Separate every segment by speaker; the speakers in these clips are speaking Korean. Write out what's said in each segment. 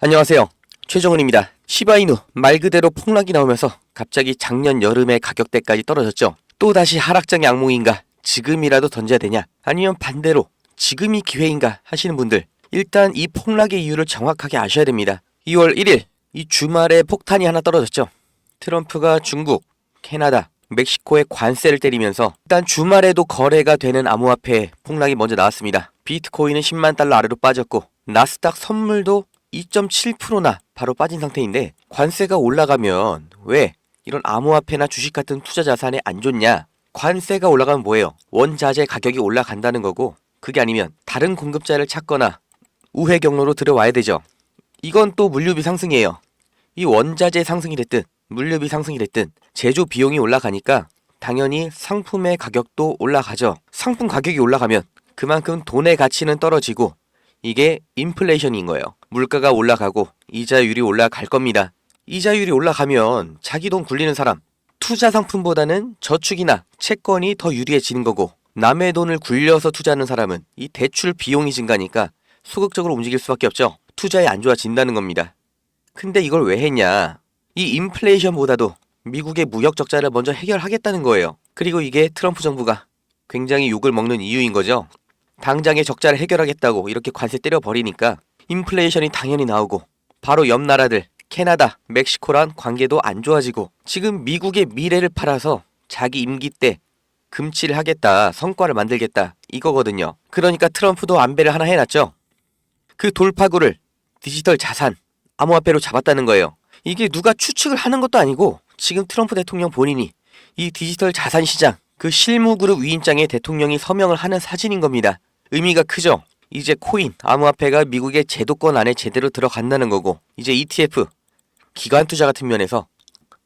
Speaker 1: 안녕하세요. 최정은입니다. 시바이누 말 그대로 폭락이 나오면서 갑자기 작년 여름에 가격대까지 떨어졌죠. 또다시 하락장의 악몽인가? 지금이라도 던져야 되냐? 아니면 반대로 지금이 기회인가 하시는 분들, 일단 이 폭락의 이유를 정확하게 아셔야 됩니다. 2월 1일 이 주말에 폭탄이 하나 떨어졌죠. 트럼프가 중국, 캐나다, 멕시코에 관세를 때리면서 일단 주말에도 거래가 되는 암호화폐 폭락이 먼저 나왔습니다. 비트코인은 10만 달러 아래로 빠졌고 나스닥 선물도 2.7%나 바로 빠진 상태인데, 관세가 올라가면 왜 이런 암호화폐나 주식 같은 투자 자산에 안 좋냐? 관세가 올라가면 뭐예요? 원자재 가격이 올라간다는 거고, 그게 아니면 다른 공급자를 찾거나 우회 경로로 들어와야 되죠. 이건 또 물류비 상승이에요. 이 원자재 상승이 됐든 물류비 상승이 됐든 제조 비용이 올라가니까 당연히 상품의 가격도 올라가죠. 상품 가격이 올라가면 그만큼 돈의 가치는 떨어지고, 이게 인플레이션인 거예요. 물가가 올라가고 이자율이 올라갈 겁니다. 이자율이 올라가면 자기 돈 굴리는 사람, 투자 상품보다는 저축이나 채권이 더 유리해지는 거고, 남의 돈을 굴려서 투자하는 사람은 이 대출 비용이 증가니까 소극적으로 움직일 수밖에 없죠. 투자에 안 좋아진다는 겁니다. 근데 이걸 왜 했냐? 이 인플레이션보다도 미국의 무역 적자를 먼저 해결하겠다는 거예요. 그리고 이게 트럼프 정부가 굉장히 욕을 먹는 이유인 거죠. 당장의 적자를 해결하겠다고 이렇게 관세 때려버리니까 인플레이션이 당연히 나오고, 바로 옆 나라들 캐나다, 멕시코랑 관계도 안 좋아지고, 지금 미국의 미래를 팔아서 자기 임기 때 금치를 하겠다, 성과를 만들겠다 이거거든요. 그러니까 트럼프도 안배를 하나 해놨죠. 그 돌파구를 디지털 자산, 암호화폐로 잡았다는 거예요. 이게 누가 추측을 하는 것도 아니고 지금 트럼프 대통령 본인이 이 디지털 자산 시장, 그 실무그룹 위원장에 대통령이 서명을 하는 사진인 겁니다. 의미가 크죠. 이제 코인, 암호화폐가 미국의 제도권 안에 제대로 들어간다는 거고, 이제 ETF, 기관 투자 같은 면에서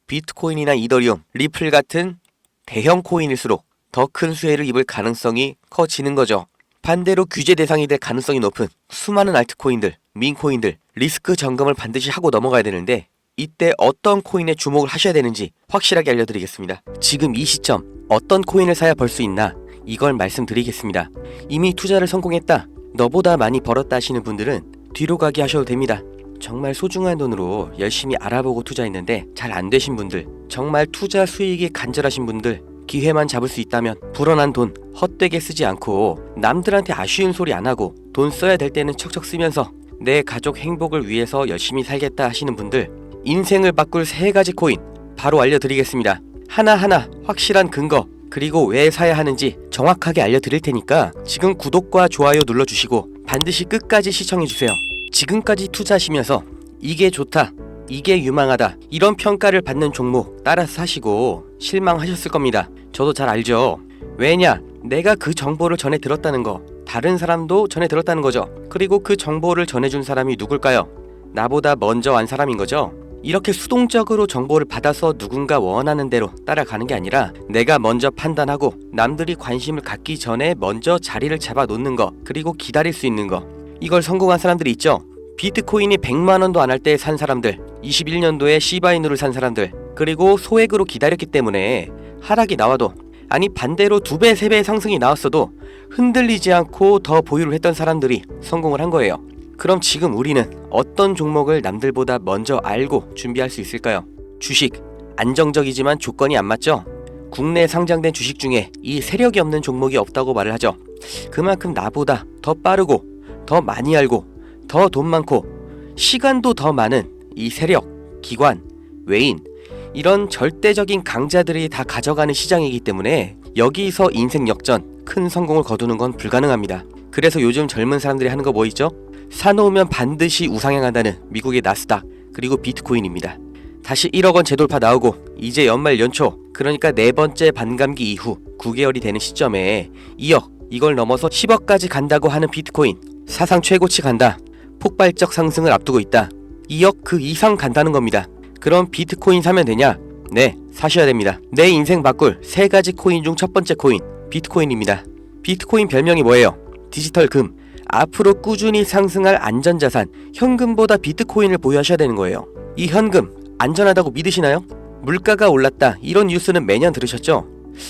Speaker 1: 비트코인이나 이더리움, 리플 같은 대형 코인일수록 더 큰 수혜를 입을 가능성이 커지는 거죠. 반대로 규제 대상이 될 가능성이 높은 수많은 알트코인들, 민코인들, 리스크 점검을 반드시 하고 넘어가야 되는데, 이때 어떤 코인에 주목을 하셔야 되는지 확실하게 알려드리겠습니다. 지금 이 시점 어떤 코인을 사야 벌 수 있나, 이걸 말씀드리겠습니다. 이미 투자를 성공했다, 너보다 많이 벌었다 하시는 분들은 뒤로 가기 하셔도 됩니다. 정말 소중한 돈으로 열심히 알아보고 투자했는데 잘 안 되신 분들, 정말 투자 수익이 간절하신 분들, 기회만 잡을 수 있다면 불어난 돈 헛되게 쓰지 않고 남들한테 아쉬운 소리 안 하고 돈 써야 될 때는 척척 쓰면서 내 가족 행복을 위해서 열심히 살겠다 하시는 분들, 인생을 바꿀 3가지 코인 바로 알려드리겠습니다. 하나하나 확실한 근거, 그리고 왜 사야 하는지 정확하게 알려드릴 테니까 지금 구독과 좋아요 눌러주시고 반드시 끝까지 시청해주세요. 지금까지 투자하시면서 이게 좋다, 이게 유망하다 이런 평가를 받는 종목 따라서 사시고 실망하셨을 겁니다. 저도 잘 알죠. 왜냐? 내가 그 정보를 전해 들었다는 거, 다른 사람도 전해 들었다는 거죠. 그리고 그 정보를 전해준 사람이 누굴까요? 나보다 먼저 안 사람인 거죠. 이렇게 수동적으로 정보를 받아서 누군가 원하는 대로 따라가는 게 아니라, 내가 먼저 판단하고 남들이 관심을 갖기 전에 먼저 자리를 잡아 놓는 거, 그리고 기다릴 수 있는 거, 이걸 성공한 사람들이 있죠. 비트코인이 100만원도 안 할 때 산 사람들, 21년도에 시바이누를 산 사람들, 그리고 소액으로 기다렸기 때문에 하락이 나와도, 아니 반대로 2배, 3배 상승이 나왔어도 흔들리지 않고 더 보유를 했던 사람들이 성공을 한 거예요. 그럼 지금 우리는 어떤 종목을 남들보다 먼저 알고 준비할 수 있을까요? 주식, 안정적이지만 조건이 안 맞죠? 국내 상장된 주식 중에 이 세력이 없는 종목이 없다고 말을 하죠. 그만큼 나보다 더 빠르고 더 많이 알고 더 돈 많고 시간도 더 많은 이 세력, 기관, 외인, 이런 절대적인 강자들이 다 가져가는 시장이기 때문에 여기서 인생 역전, 큰 성공을 거두는 건 불가능합니다. 그래서 요즘 젊은 사람들이 하는 거 뭐 있죠? 사놓으면 반드시 우상향한다는 미국의 나스닥, 그리고 비트코인입니다. 다시 1억원 재돌파 나오고 이제 연말 연초, 그러니까 4번째 반감기 이후 9개월이 되는 시점에 2억, 이걸 넘어서 10억까지 간다고 하는 비트코인, 사상 최고치 간다, 폭발적 상승을 앞두고 있다, 2억 그 이상 간다는 겁니다. 그럼 비트코인 사면 되냐? 네, 사셔야 됩니다. 내 인생 바꿀 3가지 코인 중 첫 번째 코인, 비트코인입니다. 비트코인 별명이 뭐예요? 디지털 금. 앞으로 꾸준히 상승할 안전자산, 현금보다 비트코인을 보유하셔야 되는 거예요. 이 현금 안전하다고 믿으시나요? 물가가 올랐다, 이런 뉴스는 매년 들으셨죠?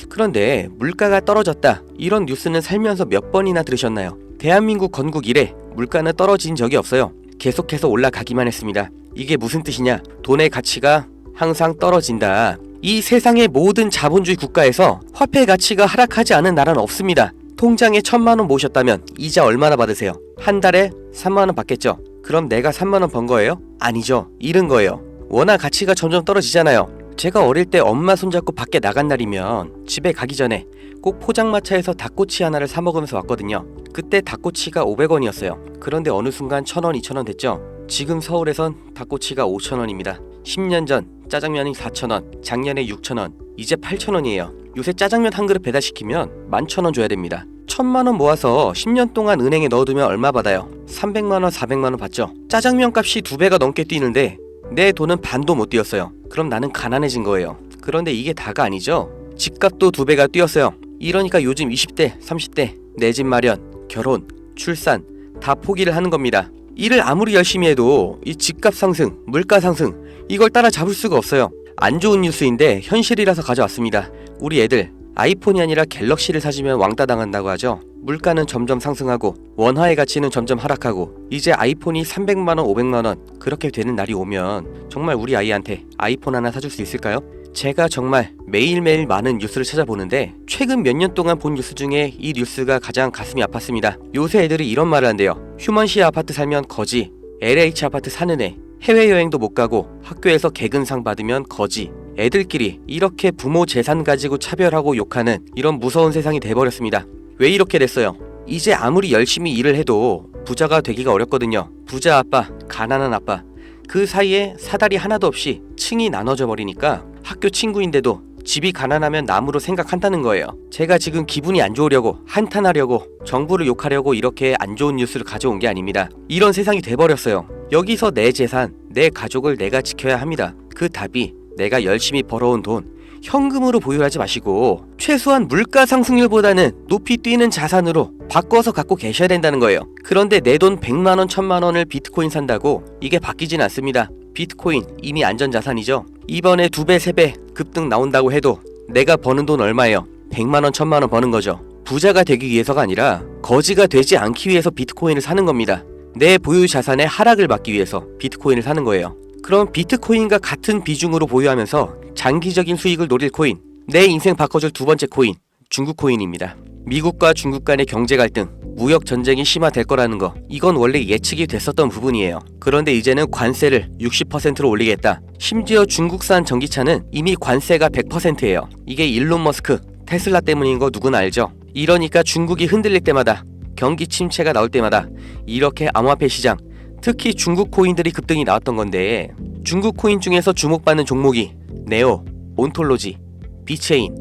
Speaker 1: 그런데 물가가 떨어졌다, 이런 뉴스는 살면서 몇 번이나 들으셨나요? 대한민국 건국 이래 물가는 떨어진 적이 없어요. 계속해서 올라가기만 했습니다. 이게 무슨 뜻이냐? 돈의 가치가 항상 떨어진다. 이 세상의 모든 자본주의 국가에서 화폐 가치가 하락하지 않은 나라는 없습니다. 통장에 1,000만 원 모으셨다면 이자 얼마나 받으세요? 한 달에 3만 원 받겠죠? 그럼 내가 3만 원 번 거예요? 아니죠. 잃은 거예요. 워낙 가치가 점점 떨어지잖아요. 제가 어릴 때 엄마 손잡고 밖에 나간 날이면 집에 가기 전에 꼭 포장마차에서 닭꼬치 하나를 사 먹으면서 왔거든요. 그때 닭꼬치가 500원이었어요. 그런데 어느 순간 1,000원, 2,000원 됐죠? 지금 서울에선 닭꼬치가 5,000원입니다. 10년 전 짜장면이 4,000원, 작년에 6,000원, 이제 8,000원이에요. 요새 짜장면 한 그릇 배달시키면 11,000원 줘야 됩니다. 1,000만 원 모아서 10년 동안 은행에 넣어두면 얼마 받아요? 300만 원, 400만 원 받죠? 짜장면 값이 2배가 넘게 뛰는데 내 돈은 반도 못 뛰었어요. 그럼 나는 가난해진 거예요. 그런데 이게 다가 아니죠? 집값도 2배가 뛰었어요. 이러니까 요즘 20대, 30대 내 집 마련, 결혼, 출산 다 포기를 하는 겁니다. 일을 아무리 열심히 해도 이 집값 상승, 물가 상승 이걸 따라잡을 수가 없어요. 안 좋은 뉴스인데 현실이라서 가져왔습니다. 우리 애들 아이폰이 아니라 갤럭시를 사주면 왕따 당한다고 하죠. 물가는 점점 상승하고 원화의 가치는 점점 하락하고 이제 아이폰이 300만원, 500만원 그렇게 되는 날이 오면 정말 우리 아이한테 아이폰 하나 사줄 수 있을까요? 제가 정말 매일매일 많은 뉴스를 찾아보는데 최근 몇 년 동안 본 뉴스 중에 이 뉴스가 가장 가슴이 아팠습니다. 요새 애들이 이런 말을 한대요. 휴먼시 아파트 살면 거지, LH 아파트 사는 애, 해외여행도 못 가고 학교에서 개근상 받으면 거지. 애들끼리 이렇게 부모 재산 가지고 차별하고 욕하는 이런 무서운 세상이 돼버렸습니다. 왜 이렇게 됐어요? 이제 아무리 열심히 일을 해도 부자가 되기가 어렵거든요. 부자 아빠, 가난한 아빠 그 사이에 사다리 하나도 없이 층이 나눠져 버리니까 학교 친구인데도 집이 가난하면 남으로 생각한다는 거예요. 제가 지금 기분이 안 좋으려고 한탄하려고 정부를 욕하려고 이렇게 안 좋은 뉴스를 가져온 게 아닙니다. 이런 세상이 돼버렸어요. 여기서 내 재산, 내 가족을 내가 지켜야 합니다. 그 답이 내가 열심히 벌어온 돈 현금으로 보유하지 마시고 최소한 물가 상승률보다는 높이 뛰는 자산으로 바꿔서 갖고 계셔야 된다는 거예요. 그런데 내 돈 100만원, 1000만원을 비트코인 산다고 이게 바뀌진 않습니다. 비트코인 이미 안전자산이죠. 이번에 2배, 3배 급등 나온다고 해도 내가 버는 돈 얼마예요? 100만원, 1000만원 버는 거죠. 부자가 되기 위해서가 아니라 거지가 되지 않기 위해서 비트코인을 사는 겁니다. 내 보유 자산의 하락을 막기 위해서 비트코인을 사는 거예요. 그럼 비트코인과 같은 비중으로 보유하면서 장기적인 수익을 노릴 코인, 내 인생 바꿔줄 두 번째 코인, 중국 코인입니다. 미국과 중국 간의 경제 갈등, 무역 전쟁이 심화될 거라는 거, 이건 원래 예측이 됐었던 부분이에요. 그런데 이제는 관세를 60%로 올리겠다. 심지어 중국산 전기차는 이미 관세가 100%예요. 이게 일론 머스크, 테슬라 때문인 거 누구나 알죠? 이러니까 중국이 흔들릴 때마다, 경기 침체가 나올 때마다 이렇게 암호화폐 시장, 특히 중국 코인들이 급등이 나왔던 건데, 중국 코인 중에서 주목받는 종목이 네오, 온톨로지, 비체인,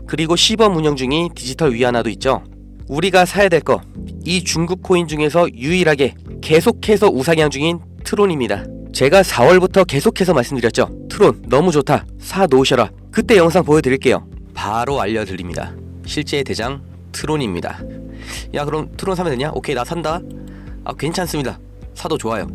Speaker 1: 그리고 시범 운영 중인 디지털 위안화도 있죠. 우리가 사야 될 거, 이 중국 코인 중에서 유일하게 계속해서 우상향 중인 트론입니다. 제가 4월부터 계속해서 말씀드렸죠. 트론 너무 좋다, 사 놓으셔라. 그때 영상 보여드릴게요. 바로 알려드립니다. 실제의 대장 트론입니다. 야, 그럼 트론 사면 되냐? 오케이, 나 산다. 아, 괜찮습니다. 사도 좋아요.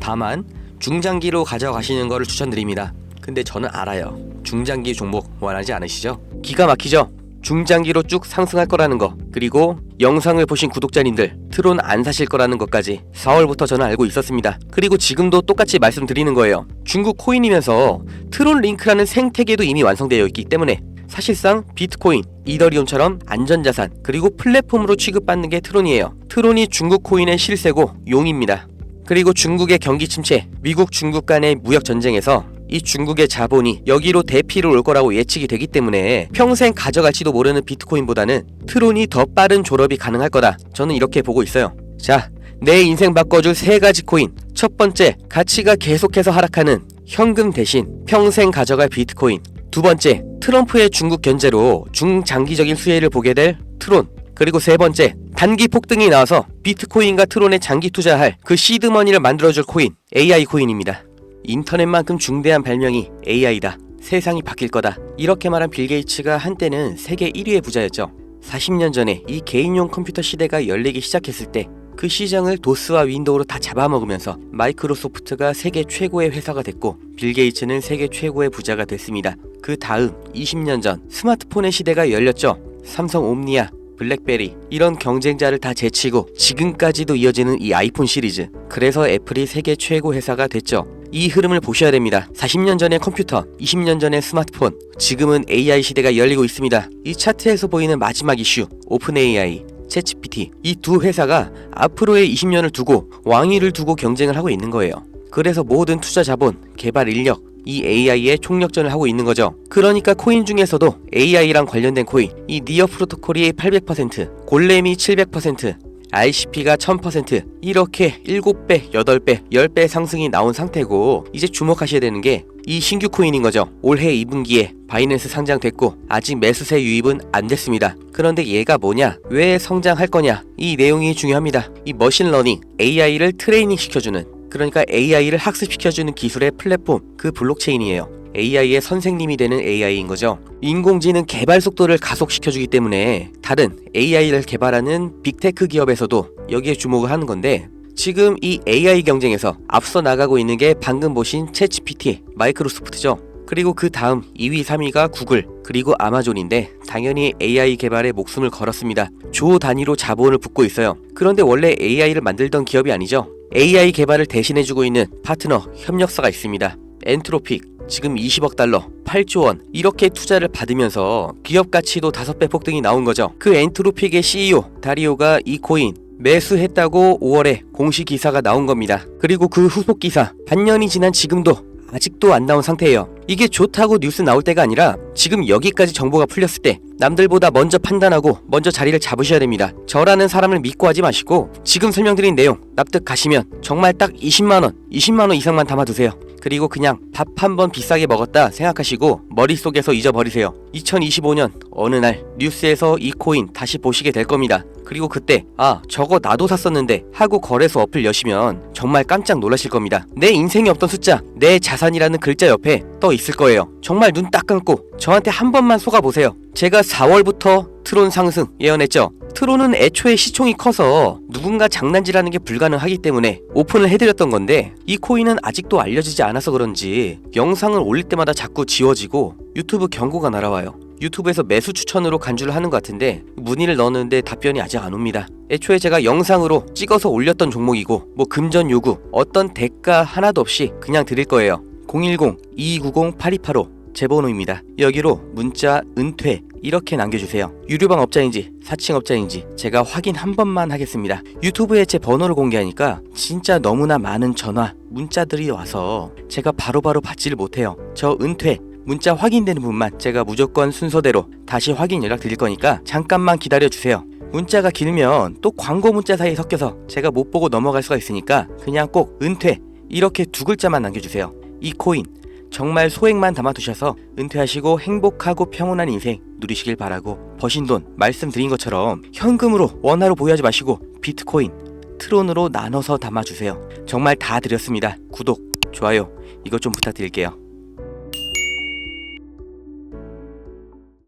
Speaker 1: 다만 중장기로 가져가시는 거를 추천드립니다. 근데 저는 알아요. 중장기 종목 원하지 않으시죠? 기가 막히죠? 중장기로 쭉 상승할 거라는 거, 그리고 영상을 보신 구독자님들 트론 안 사실 거라는 것까지 4월부터 저는 알고 있었습니다. 그리고 지금도 똑같이 말씀드리는 거예요. 중국 코인이면서 트론 링크라는 생태계도 이미 완성되어 있기 때문에 사실상 비트코인, 이더리움처럼 안전자산, 그리고 플랫폼으로 취급받는 게 트론이에요. 트론이 중국 코인의 실세고 용입니다. 그리고 중국의 경기 침체, 미국 중국 간의 무역 전쟁에서 이 중국의 자본이 여기로 대피를 올 거라고 예측이 되기 때문에 평생 가져갈지도 모르는 비트코인보다는 트론이 더 빠른 졸업이 가능할 거다. 저는 이렇게 보고 있어요. 자, 내 인생 바꿔줄 3가지 코인. 첫 번째, 가치가 계속해서 하락하는 현금 대신 평생 가져갈 비트코인. 두 번째, 트럼프의 중국 견제로 중장기적인 수혜를 보게 될 트론. 그리고 세 번째, 단기 폭등이 나와서 비트코인과 트론에 장기 투자할 그 시드머니를 만들어줄 코인, AI 코인입니다. 인터넷만큼 중대한 발명이 AI다. 세상이 바뀔 거다. 이렇게 말한 빌 게이츠가 한때는 세계 1위의 부자였죠. 40년 전에 이 개인용 컴퓨터 시대가 열리기 시작했을 때 그 시장을 도스와 윈도우로 다 잡아먹으면서 마이크로소프트가 세계 최고의 회사가 됐고 빌 게이츠는 세계 최고의 부자가 됐습니다. 그 다음 20년 전 스마트폰의 시대가 열렸죠. 삼성 옴니아, 블랙베리 이런 경쟁자를 다 제치고 지금까지도 이어지는 이 아이폰 시리즈. 그래서 애플이 세계 최고 회사가 됐죠. 이 흐름을 보셔야 됩니다. 40년 전의 컴퓨터, 20년 전의 스마트폰, 지금은 AI 시대가 열리고 있습니다. 이 차트에서 보이는 마지막 이슈, 오픈 AI, 챗GPT, 이 두 회사가 앞으로의 20년을 두고 왕위를 두고 경쟁을 하고 있는 거예요. 그래서 모든 투자 자본, 개발 인력, 이 AI의 총력전을 하고 있는 거죠. 그러니까 코인 중에서도 AI랑 관련된 코인, 이 니어 프로토콜이 800%, 골렘이 700%, RCP가 1000% 이렇게 7배, 8배, 10배 상승이 나온 상태고, 이제 주목하셔야 되는 게 이 신규 코인인 거죠. 올해 2분기에 바이낸스 상장됐고 아직 매수세 유입은 안 됐습니다. 그런데 얘가 뭐냐? 왜 성장할 거냐? 이 내용이 중요합니다. 이 머신러닝, AI를 트레이닝 시켜주는, 그러니까 AI를 학습시켜주는 기술의 플랫폼, 그 블록체인이에요. AI의 선생님이 되는 AI인 거죠. 인공지능 개발 속도를 가속시켜주기 때문에 다른 AI를 개발하는 빅테크 기업에서도 여기에 주목을 하는 건데, 지금 이 AI 경쟁에서 앞서 나가고 있는 게 방금 보신 챗GPT, 마이크로소프트죠. 그리고 그 다음 2위, 3위가 구글, 그리고 아마존인데 당연히 AI 개발에 목숨을 걸었습니다. 조 단위로 자본을 붓고 있어요. 그런데 원래 AI를 만들던 기업이 아니죠. AI 개발을 대신해주고 있는 파트너, 협력사가 있습니다. 엔트로픽, 지금 20억 달러, 8조 원 이렇게 투자를 받으면서 기업 가치도 5배 폭등이 나온 거죠. 그 엔트로픽의 CEO 다리오가 이 코인 매수했다고 5월에 공식 기사가 나온 겁니다. 그리고 그 후속 기사 반년이 지난 지금도 아직도 안 나온 상태예요. 이게 좋다고 뉴스 나올 때가 아니라 지금 여기까지 정보가 풀렸을 때 남들보다 먼저 판단하고 먼저 자리를 잡으셔야 됩니다. 저라는 사람을 믿고 하지 마시고 지금 설명드린 내용 납득 가시면 정말 딱 20만원 이상만 담아두세요. 그리고 그냥 밥 한 번 비싸게 먹었다 생각하시고 머릿속에서 잊어버리세요. 2025년 어느 날 뉴스에서 이 코인 다시 보시게 될 겁니다. 그리고 그때 저거 나도 샀었는데 하고 거래소 어플 여시면 정말 깜짝 놀라실 겁니다. 내 인생에 없던 숫자, 내 자산이라는 글자 옆에 떠 있을 거예요. 정말 눈 딱 감고 저한테 한 번만 속아보세요. 제가 4월부터 트론 상승 예언했죠. 트론은 애초에 시총이 커서 누군가 장난질하는 게 불가능하기 때문에 오픈을 해드렸던 건데, 이 코인은 아직도 알려지지 않아서 그런지 영상을 올릴 때마다 자꾸 지워지고 유튜브 경고가 날아와요. 유튜브에서 매수 추천으로 간주를 하는 것 같은데 문의를 넣었는데 답변이 아직 안 옵니다. 애초에 제가 영상으로 찍어서 올렸던 종목이고 뭐 금전 요구 어떤 대가 하나도 없이 그냥 드릴 거예요. 010-2290-8285 제 번호입니다. 여기로 문자 은퇴 이렇게 남겨주세요. 유료방 업자인지 사칭 업자인지 제가 확인 한 번만 하겠습니다. 유튜브에 제 번호를 공개하니까 진짜 너무나 많은 전화, 문자들이 와서 제가 바로바로 받지를 못해요. 저 은퇴 문자 확인되는 분만 제가 무조건 순서대로 다시 확인 연락 드릴 거니까 잠깐만 기다려주세요. 문자가 길면 또 광고 문자 사이에 섞여서 제가 못 보고 넘어갈 수가 있으니까 그냥 꼭 은퇴 이렇게 두 글자만 남겨주세요. 이 코인 정말 소액만 담아두셔서 은퇴하시고 행복하고 평온한 인생 누리시길 바라고, 버신 돈 말씀드린 것처럼 현금으로 원화로 보유하지 마시고 비트코인, 트론으로 나눠서 담아주세요. 정말 다 드렸습니다. 구독, 좋아요 이것 좀 부탁드릴게요.